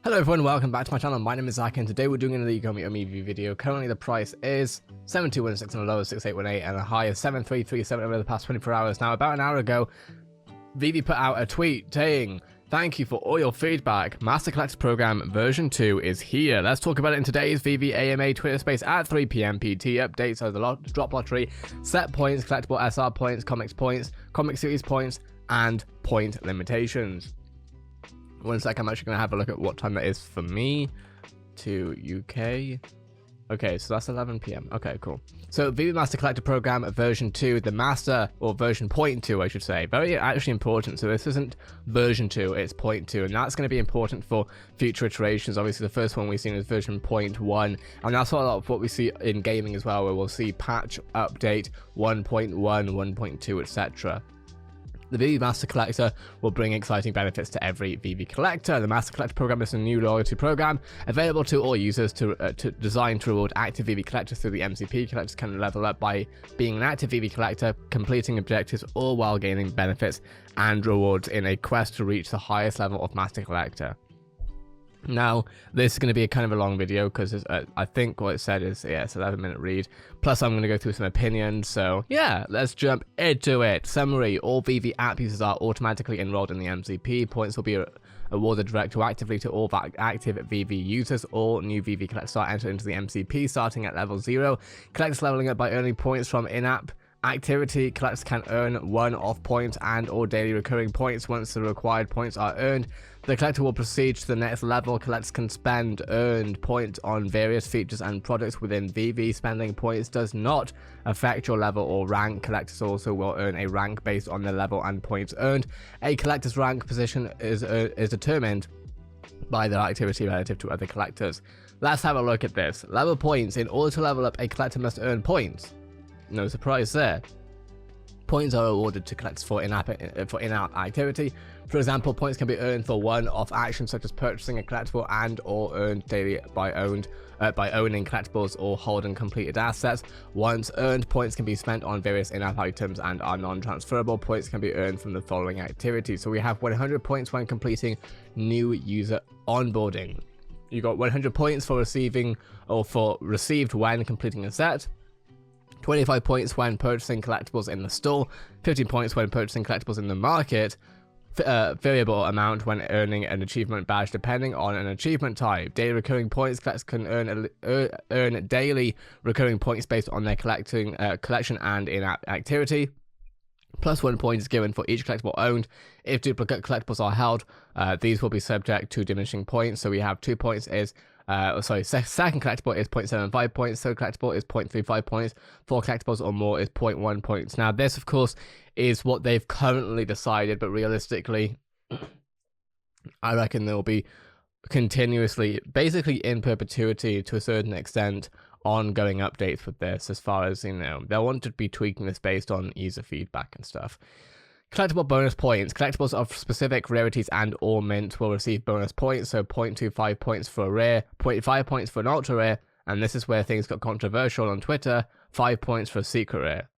Hello everyone, welcome back to my channel. My name is Zach and today we're doing another ECOMI VeVe video. Currently the price is 7216 on a low of 6818 and a high of 7337 over the past 24 hours. Now about an hour ago, VeVe put out a tweet saying, "Thank you for all your feedback. Master Collector Program version 2 is here." Let's talk about it in today's VeVe AMA Twitter space at 3 PM PT. Updates are the drop lottery, set points, collectible SR points, comics points, comic series points, and point limitations. One sec, I'm actually going to have a look at what time that is for me to UK. Okay, so that's 11 PM. Okay, cool. So VeVe Master Collector Program version 2, the master, or version 0.2 I should say. Very actually important. So this isn't version 2, it's 0.2, and that's going to be important for future iterations. Obviously the first one we've seen is version 0.1, and that's a lot of what we see in gaming as well, where we'll see patch, update, 1.1, 1.2, etc. The VeVe Master Collector will bring exciting benefits to every VeVe collector. The Master Collector program is a new loyalty program available to all users designed to reward active VeVe collectors through the MCP. Collectors can level up by being an active VeVe collector, completing objectives, all while gaining benefits and rewards in a quest to reach the highest level of Master Collector. Now, this is going to be a kind of a long video because I think what it said is, yeah, it's 11-minute read. Plus, I'm going to go through some opinions. So, yeah, let's jump into it. Summary: all VeVe app users are automatically enrolled in the MCP. Points will be awarded retroactively to all active VeVe users. All new VeVe collectors are entered into the MCP starting at level 0. Collectors leveling up by earning points from in-app activity. Collectors can earn one-off points and or daily recurring points. Once the required points are earned, the collector will proceed to the next level. Collectors can spend earned points on various features and products within VeVe. Spending points does not affect your level or rank. Collectors also will earn a rank based on the level and points earned. A collector's rank position is determined by their activity relative to other collectors. Let's have a look at this. Level points. In order to level up, a collector must earn points. No surprise there. Points are awarded to collectors for in-app activity. For example, points can be earned for one-off actions such as purchasing a collectible and or earned daily by owning collectibles or holding completed assets. Once earned, points can be spent on various in-app items and are non-transferable. Points can be earned from the following activities. So we have 100 points when completing new user onboarding. You got 100 points for receiving or for received when completing a set. 25 points when purchasing collectibles in the store, 15 points when purchasing collectibles in the market, variable amount when earning an achievement badge depending on an achievement type. Daily recurring points. Collectors can earn daily recurring points based on their collection and in-app activity. Plus 1 point is given for each collectible owned. If duplicate collectibles are held, these will be subject to diminishing points. So we have 2 points is second collectible is 0.75 points, third collectible is 0.35 points, 4 collectibles or more is 0.1 points. Now this of course is what they've currently decided, but realistically I reckon there will be continuously, basically in perpetuity to a certain extent, ongoing updates with this, as far as, you know, they'll want to be tweaking this based on user feedback and stuff. Collectible bonus points. Collectibles of specific rarities and or mint will receive bonus points, so 0.25 points for a rare, 0.5 points for an ultra rare, and this is where things got controversial on Twitter, 5 points for a secret rare.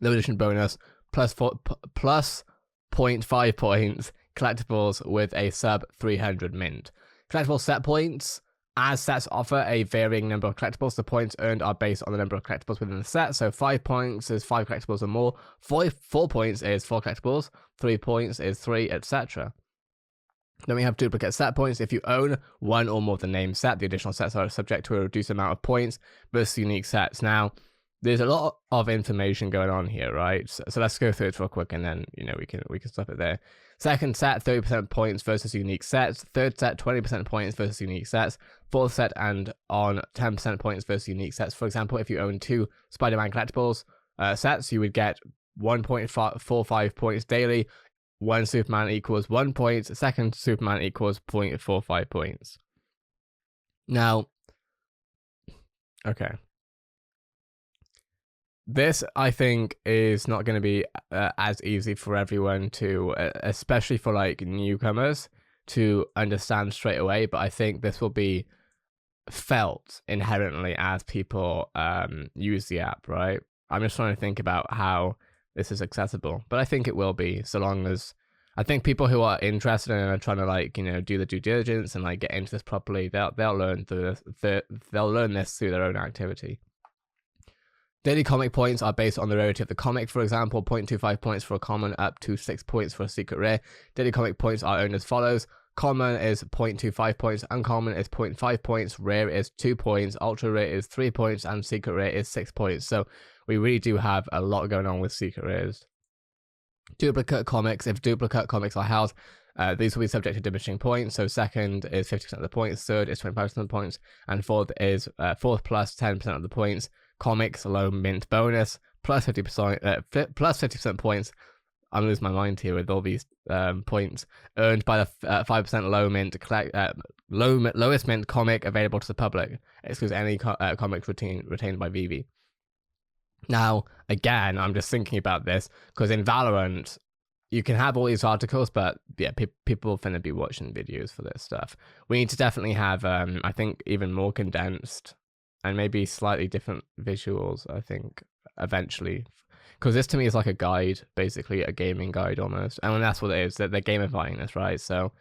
Limited edition bonus, plus 0.5 points, collectibles with a sub 300 mint. Collectible set points. As sets offer a varying number of collectibles, the points earned are based on the number of collectibles within the set. So 5 points is 5 collectibles or more, 4 points is 4 collectibles, 3 points is 3, etc. Then we have duplicate set points. If you own one or more of the named set, the additional sets are subject to a reduced amount of points versus unique sets. Now, there's a lot of information going on here, right? So let's go through it real quick, and then, you know, we can stop it there. Second set, 30% points versus unique sets. Third set, 20% points versus unique sets. Fourth set and on 10% points versus unique sets. For example, if you own 2 Spider-Man collectibles sets, you would get 1.45 points daily. One Superman equals 1 point. Second Superman equals 0.45 points. Now, okay. This, I think, is not going to be as easy for everyone to, especially for like newcomers, to understand straight away. But I think this will be felt inherently as people use the app, right? I'm just trying to think about how this is accessible, but I think it will be, so long as I think people who are interested and are trying to like, you know, do the due diligence and like get into this properly, they'll learn they'll learn this through their own activity. Daily comic points are based on the rarity of the comic. For example, 0.25 points for a common, up to 6 points for a secret rare. Daily comic points are earned as follows: common is 0.25 points, uncommon is 0.5 points, rare is 2 points, ultra rare is 3 points, and secret rare is 6 points. So we really do have a lot going on with secret rares. Duplicate comics. If duplicate comics are held, these will be subject to diminishing points. So second is 50% of the points, third is 25% of the points, and fourth is fourth plus 10% of the points. Comics low mint bonus plus 50% plus 50% points. I'm losing my mind here with all these points earned by the 5% low mint lowest mint comic available to the public. Excludes any comics retained by VeVe. Now, again, I'm just thinking about this because in Valorant, you can have all these articles, but yeah, people finna be watching videos for this stuff. We need to definitely have, I think, even more condensed and maybe slightly different visuals, I think, eventually. Because this to me is like a guide, basically a gaming guide almost. And that's what it is, that they're gamifying this, right? So,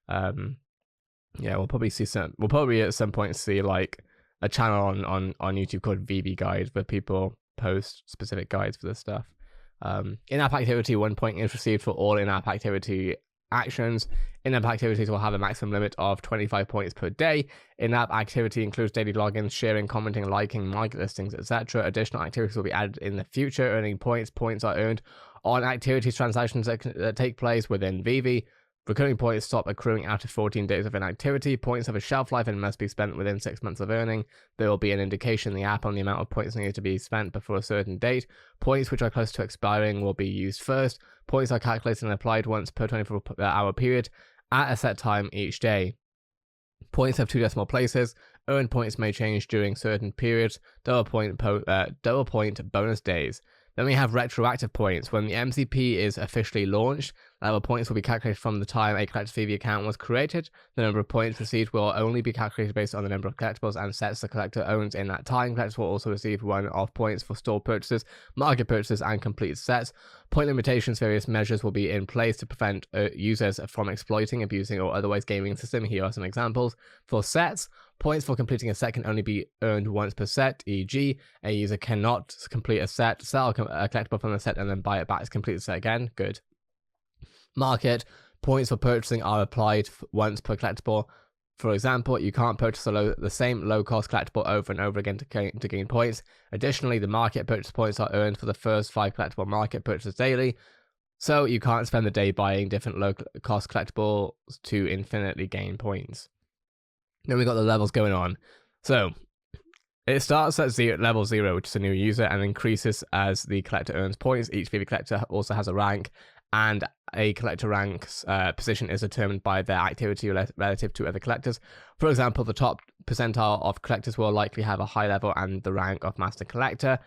yeah, we'll probably at some point see like a channel on YouTube called VeVe Guide where people post specific guides for this stuff. In-app activity, 1 point is received for all in-app activity actions. In-app activities will have a maximum limit of 25 points per day. In-app activity includes daily logins, sharing, commenting, liking, market listings, etc. Additional activities will be added in the future, earning points. Points are earned on activities transactions that take place within VeVe. Recurring points stop accruing after 14 days of inactivity. Points have a shelf life and must be spent within 6 months of earning. There will be an indication in the app on the amount of points needed to be spent before a certain date. Points which are close to expiring will be used first. Points are calculated and applied once per 24-hour period at a set time each day. Points have 2 decimal places. Earned points may change during certain periods. Double point bonus days. Then we have retroactive points. When the MCP is officially launched, level points will be calculated from the time a collector's VeVe account was created. The number of points received will only be calculated based on the number of collectibles and sets the collector owns in that time. Collectors will also receive one-off points for store purchases, market purchases, and complete sets. Point limitations. Various measures will be in place to prevent users from exploiting, abusing, or otherwise gaming the system. Here are some examples. For sets, points for completing a set can only be earned once per set, e.g. a user cannot complete a set, sell a collectible from the set, and then buy it back to complete the set again. Good. Market, points for purchasing are applied once per collectible. For example, you can't purchase the same low-cost collectible over and over again to gain points. Additionally, the market purchase points are earned for the first 5 collectible market purchases daily, so you can't spend the day buying different low-cost collectibles to infinitely gain points. Then we got the levels going on. So it starts at level 0, which is a new user, and increases as the collector earns points. Each VeVe collector also has a rank, and a collector rank's position is determined by their activity relative to other collectors. For example, the top percentile of collectors will likely have a high level and the rank of master collector.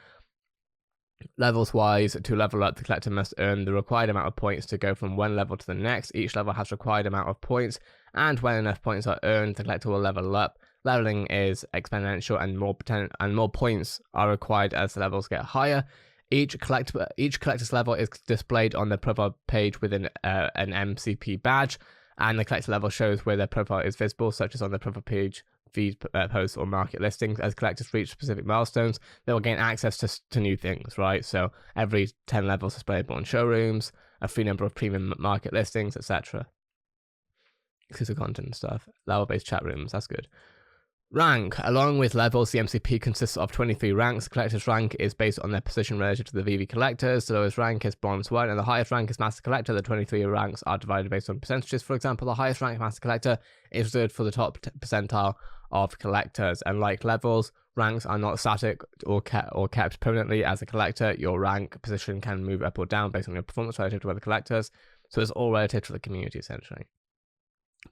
Levels wise, to level up, the collector must earn the required amount of points to go from one level to the next. Each level has required amount of points, and when enough points are earned, the collector will level up. Leveling is exponential, and more points are required as the levels get higher. Each collector's level is displayed on the profile page within an MCP badge, and the collector level shows where their profile is visible, such as on the profile page, feed posts, or market listings. As collectors reach specific milestones, they will gain access to new things, right? So every 10 levels displayable in showrooms, a free number of premium market listings, etc. Exclusive content stuff, level-based chat rooms, that's good. Rank. Along with levels, the MCP consists of 23 ranks. The collector's rank is based on their position relative to the VeVe collectors. The lowest rank is Bronze 1, and the highest rank is Master Collector. The 23 ranks are divided based on percentages. For example, the highest rank Master Collector is reserved for the top percentile of collectors. And like levels, ranks are not static or kept permanently. As a collector, your rank position can move up or down based on your performance relative to other collectors. So it's all relative to the community, essentially.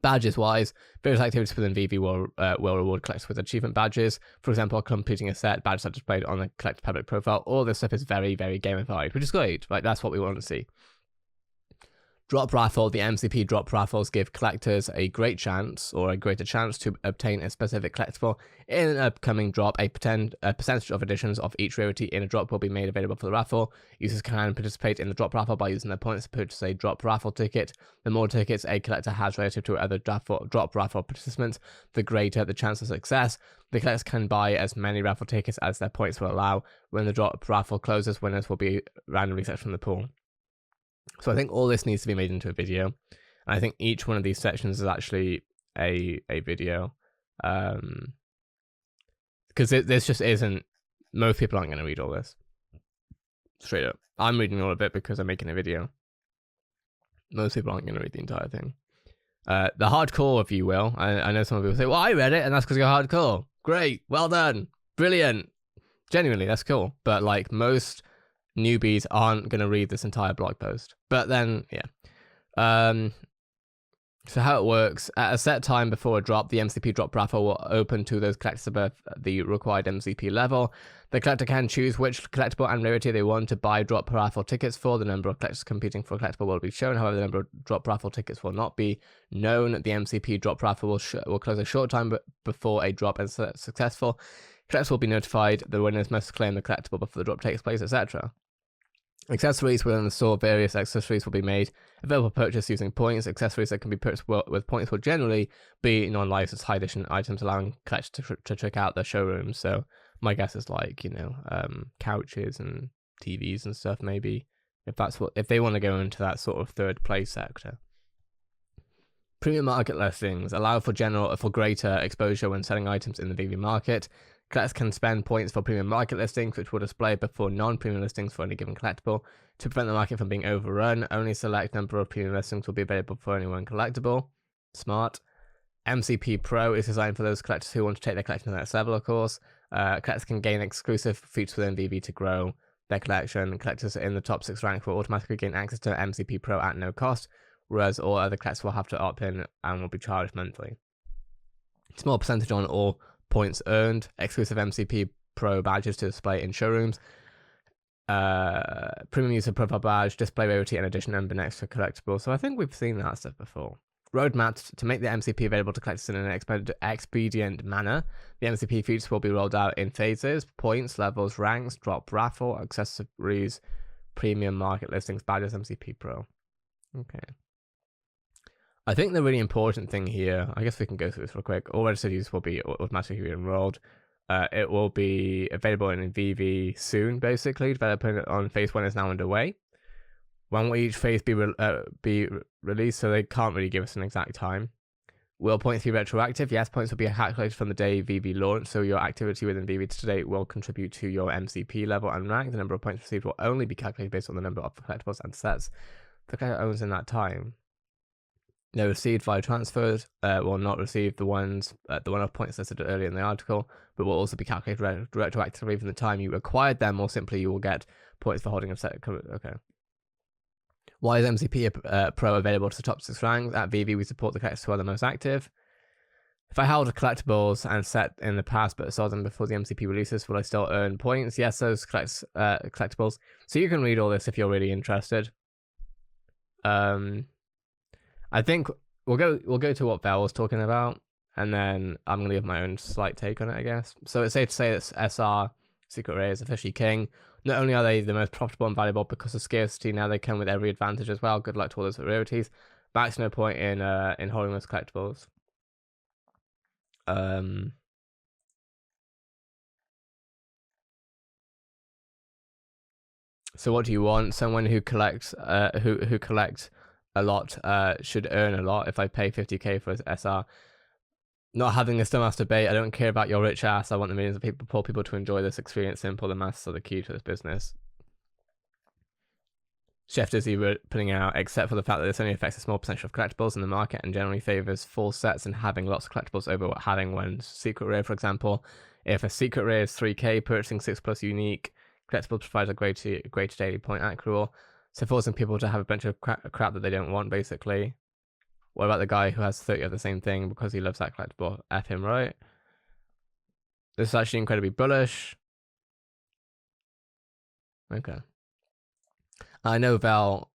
Badges wise, various activities within VeVe will reward collectors with achievement badges. For example, completing a set, badges are displayed on the collector public profile. All this stuff is very, very gamified, which is great. Like, that's what we want to see. Drop raffle. The MCP drop raffles give collectors a great chance, or a greater chance, to obtain a specific collectible in an upcoming drop. A percentage of editions of each rarity in a drop will be made available for the raffle. Users can participate in the drop raffle by using their points to purchase a drop raffle ticket. The more tickets a collector has relative to other drop raffle participants, the greater the chance of success. The collectors can buy as many raffle tickets as their points will allow. When the drop raffle closes, winners will be randomly selected from the pool. So I think all this needs to be made into a video. And I think each one of these sections is actually a video. Because this just isn't, most people aren't going to read all this. Straight up. I'm reading all of it because I'm making a video. Most people aren't going to read the entire thing. The hardcore, if you will. I know some people say, well, I read it and that's because you're hardcore. Great. Well done. Brilliant. Genuinely, that's cool. But like most newbies aren't going to read this entire blog post. But then, yeah. So how it works, at a set time before a drop, the MCP drop raffle will open to those collectors above the required MCP level. The collector can choose which collectible and rarity they want to buy drop raffle tickets for. The number of collectors competing for a collectible will be shown. However, the number of drop raffle tickets will not be known. The MCP drop raffle will close a short time before a drop is successful. Collectors will be notified. The winners must claim the collectible before the drop takes place, etc. Accessories within the store. Various accessories will be made available for purchase using points. Accessories that can be purchased with points will generally be non-licensed high edition items, allowing collectors to check out their showrooms. So my guess is like, you know, couches and TVs and stuff, maybe, if they want to go into that sort of third place sector. Premium market listings allow for greater exposure when selling items in the VeVe market. Collectors can spend points for premium market listings, which will display before non-premium listings for any given collectible. To prevent the market from being overrun, only a select number of premium listings will be available for any one collectible. Smart. MCP Pro is designed for those collectors who want to take their collection to the next level, of course. Collectors can gain exclusive features within VeVe to grow their collection. Collectors in the top 6 ranks will automatically gain access to MCP Pro at no cost, whereas all other collectors will have to opt in and will be charged monthly. Small percentage on all points earned. Exclusive MCP Pro badges to display in showrooms. Premium user profile badge, display rarity, and edition number next to collectible. So I think we've seen that stuff before. Roadmap to make the MCP available to collectors in an expedient manner. The MCP features will be rolled out in phases: points, levels, ranks, drop raffle, accessories, premium market listings, badges, MCP Pro. Okay. I think the really important thing here, I guess we can go through this real quick. All registered users will be automatically enrolled. It will be available in VeVe soon, basically. Development on phase 1 is now underway. When will each phase be released? So they can't really give us an exact time. Will points be retroactive? Yes, points will be calculated from the day VeVe launched, so your activity within VeVe today will contribute to your MCP level and rank. The number of points received will only be calculated based on the number of collectibles and sets the collector owns in that time. They're received via transfers, will not receive the one-off points listed earlier in the article, but will also be calculated retroactively from the time you acquired them, or simply you will get points for holding a set. Okay. Why is MCP Pro available to the top 6 ranks? At VeVe, we support the collectors who are the most active. If I held collectibles and set in the past but sold them before the MCP releases, will I still earn points? Yes, those collectibles. So you can read all this if you're really interested. I think we'll go to what Val was talking about, and then I'm gonna give my own slight take on it, I guess. So it's safe to say that SR Secret Rare is officially king. Not only are they the most profitable and valuable because of scarcity, now they come with every advantage as well. Good luck to all those rarities. But actually no point in holding those collectibles. So what do you want? Someone who collects who collects a lot should earn a lot. If I pay 50k for SR, not having a stomach debate, I don't care about your rich ass. I want the millions of people, poor people, to enjoy this experience. Simple. The masses are the key to this business. Chef Dizzy putting out, except for the fact that this only affects a small percentage of collectibles in the market and generally favors full sets and having lots of collectibles over having one secret rare, for example. If a secret rare is 3k, purchasing 6+ unique collectibles provides a greater daily point accrual. So forcing people to have a bunch of crap that they don't want, basically. What about the guy who has 30 of the same thing because he loves that collectible? F him, right? This is actually incredibly bullish. Okay. I know Val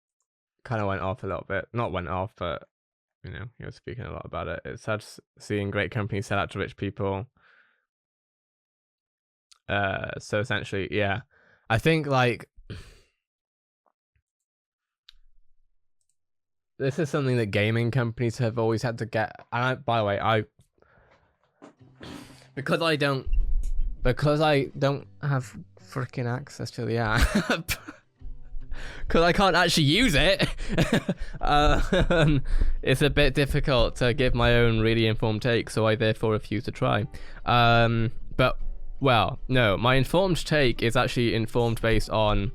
kind of went off a little bit. Not went off, but you know, he was speaking a lot about it. It's sad seeing great companies sell out to rich people. So essentially, yeah, I think like this is something that gaming companies have always had to get. And by the way, because I don't have freaking access to the app, because I can't actually use it. It's a bit difficult to give my own really informed take, so I therefore refuse to try. But well, no, my informed take is actually informed based on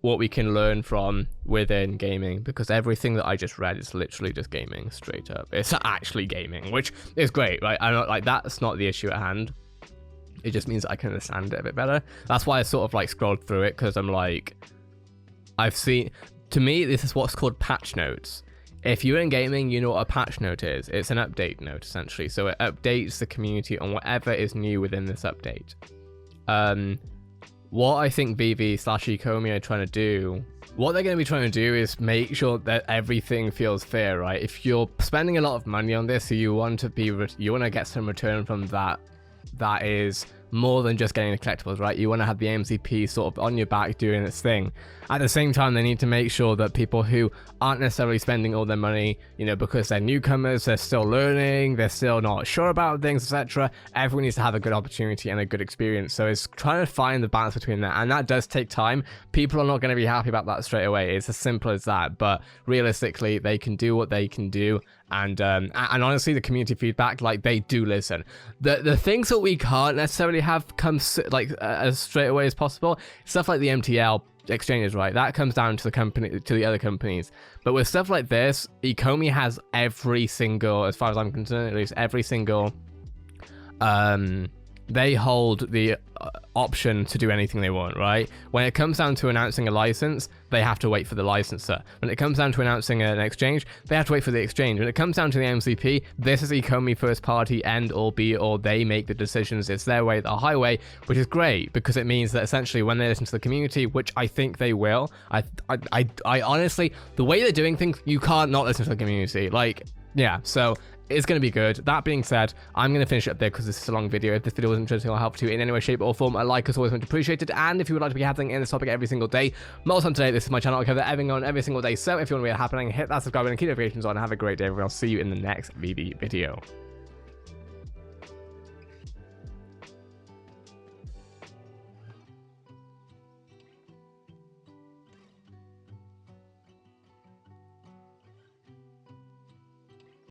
what we can learn from within gaming, because everything that I just read is literally just gaming straight up. It's actually gaming, which is great, right? I'm not like, that's not the issue at hand. It just means I can understand it a bit better. That's why I sort of like scrolled through it, because I'm like, I've seen, to me, this is what's called patch notes. If you're in gaming, you know what a patch note is. It's an update note, essentially. So it updates the community on whatever is new within this update. What I think VeVe/ECOMI are trying to do, what they're going to be trying to do is make sure that everything feels fair, right? If you're spending a lot of money on this, so you want to get some return from that. That is more than just getting the collectibles, right? You want to have the MCP sort of on your back doing its thing. At the same time, they need to make sure that people who aren't necessarily spending all their money, you know, because they're newcomers, they're still learning, they're still not sure about things, etc. Everyone needs to have a good opportunity and a good experience. So it's trying to find the balance between that, and that does take time. People are not going to be happy about that straight away. It's as simple as that. But realistically, they can do what they can do. And honestly, the community feedback, like, they do listen. The things that we can't necessarily have come like as straight away as possible, stuff like the MTL exchanges, right? That comes down to the other companies. But with stuff like this, ECOMI has every single, as far as I'm concerned, at least every single, they hold the option to do anything they want, right? When it comes down to announcing a license, they have to wait for the licensor. When it comes down to announcing an exchange, they have to wait for the exchange. When it comes down to the MCP, this is ECOMI first party, end all be all. They make the decisions. It's their way, the highway, which is great, because it means that essentially when they listen to the community, which I think they will, I honestly, the way they're doing things, you can't not listen to the community. Like, yeah, so it's going to be good. That being said, I'm going to finish it up there because this is a long video. If this video was interesting or helpful to you in any way, shape, or form, a like is always much appreciated. And if you would like to be happening in this topic every single day, most on today, this is my channel. I cover everything on every single day. So if you want to be happening, hit that subscribe button and keep notifications on. Have a great day, everyone. I'll see you in the next VeVe video.